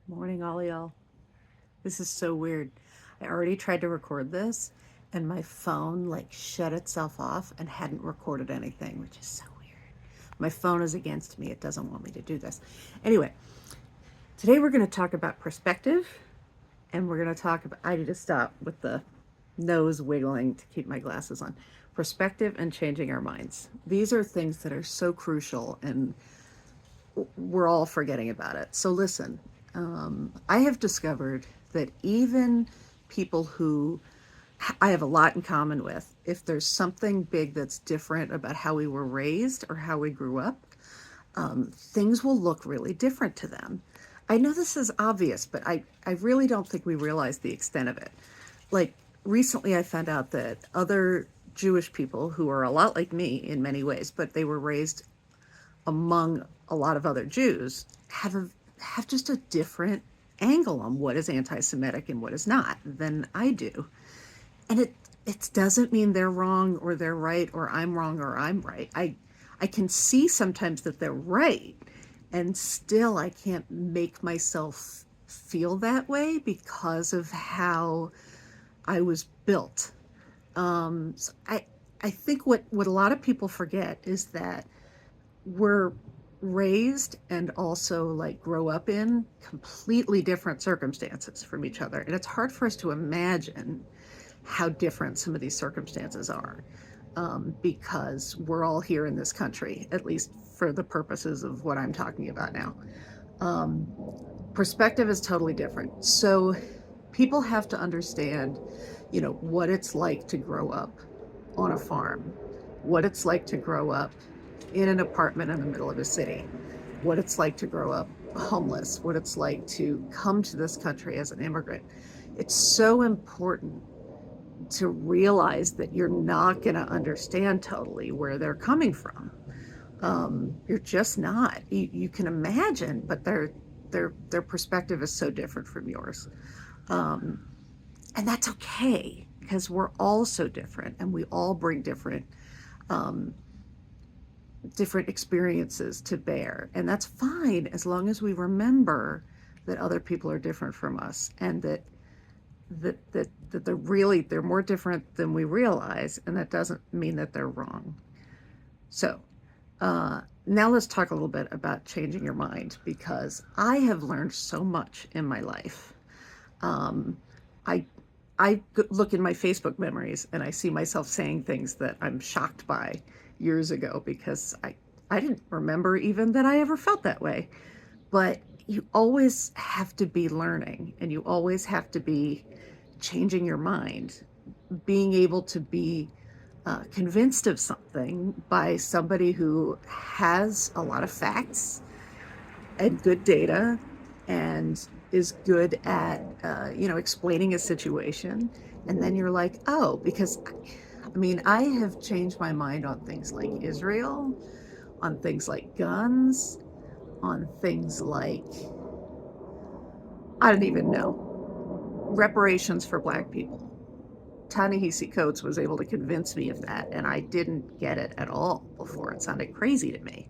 Morning, all y'all. This is so weird. I already tried to record this, and my phone shut itself off and hadn't recorded anything, which is so weird. My phone is against me. It doesn't want me to do this. Anyway, today we're going to talk about perspective, and we're going to talk about. I need to stop with the nose wiggling to keep my glasses on. Perspective and changing our minds. These are things that are so crucial, and we're all forgetting about it. So listen, I have discovered that even people who I have a lot in common with, if there's something big that's different about how we were raised or how we grew up, things will look really different to them. I know this is obvious, but I really don't think we realize the extent of it. Like recently, I found out that other Jewish people who are a lot like me in many ways, but they were raised among a lot of other Jews have just a different angle on what is anti-Semitic and what is not than I do. And it doesn't mean they're wrong or they're right or I'm wrong or I'm right. I can see sometimes that they're right, and still I can't make myself feel that way because of how I was built. So I think what a lot of people forget is that we're raised and also grow up in completely different circumstances from each other. And it's hard for us to imagine how different some of these circumstances are, because we're all here in this country, at least for the purposes of what I'm talking about now. Um, Perspective is totally different. So people have to understand, what it's like to grow up on a farm, what it's like to grow up in an apartment in the middle of a city, what it's like to grow up homeless, what it's like to come to this country as an immigrant. It's so important to realize that you're not going to understand totally where they're coming from. You're just not. You can imagine, but their perspective is so different from yours. Um, and that's okay because we're all so different and we all bring um, different experiences to bear. And that's fine as long as we remember that other people are different from us, and that they're more different than we realize, and that doesn't mean that they're wrong. So now let's talk a little bit about changing your mind, because I have learned so much in my life. Um, I I look in my Facebook memories and I see myself saying things that I'm shocked by years ago, because I didn't remember even that I ever felt that way. But you always have to be learning, and you always have to be changing your mind, being able to be convinced of something by somebody who has a lot of facts and good data and is good at explaining a situation. And then you're like, oh, because I mean, I have changed my mind on things like Israel, on things like guns, on things like, I don't even know, reparations for black people. Ta-Nehisi Coates was able to convince me of that, and I didn't get it at all before. It sounded crazy to me.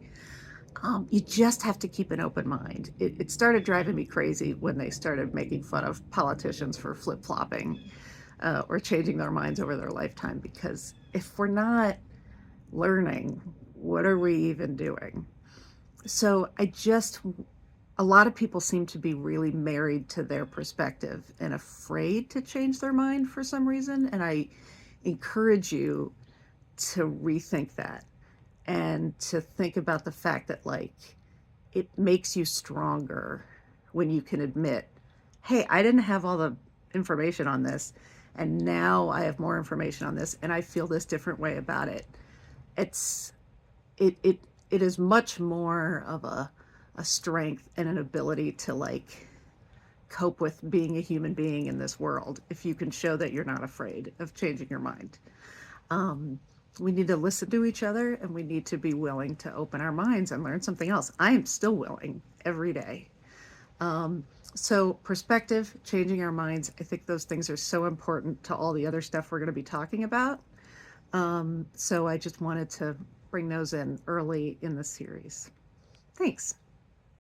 You just have to keep an open mind. It started driving me crazy when they started making fun of politicians for flip-flopping or changing their minds over their lifetime, because if we're not learning, what are we even doing? So a lot of people seem to be really married to their perspective and afraid to change their mind for some reason. And I encourage you to rethink that, and to think about the fact that it makes you stronger when you can admit, hey, I didn't have all the information on this, and now I have more information on this and I feel this different way about it. It's it it it is much more of a strength and an ability to cope with being a human being in this world if you can show that you're not afraid of changing your mind. Um, we need to listen to each other, and we need to be willing to open our minds and learn something else. I am still willing every day. Um, so, perspective, changing our minds, I think those things are so important to all the other stuff we're going to be talking about. So, I just wanted to bring those in early in the series. Thanks.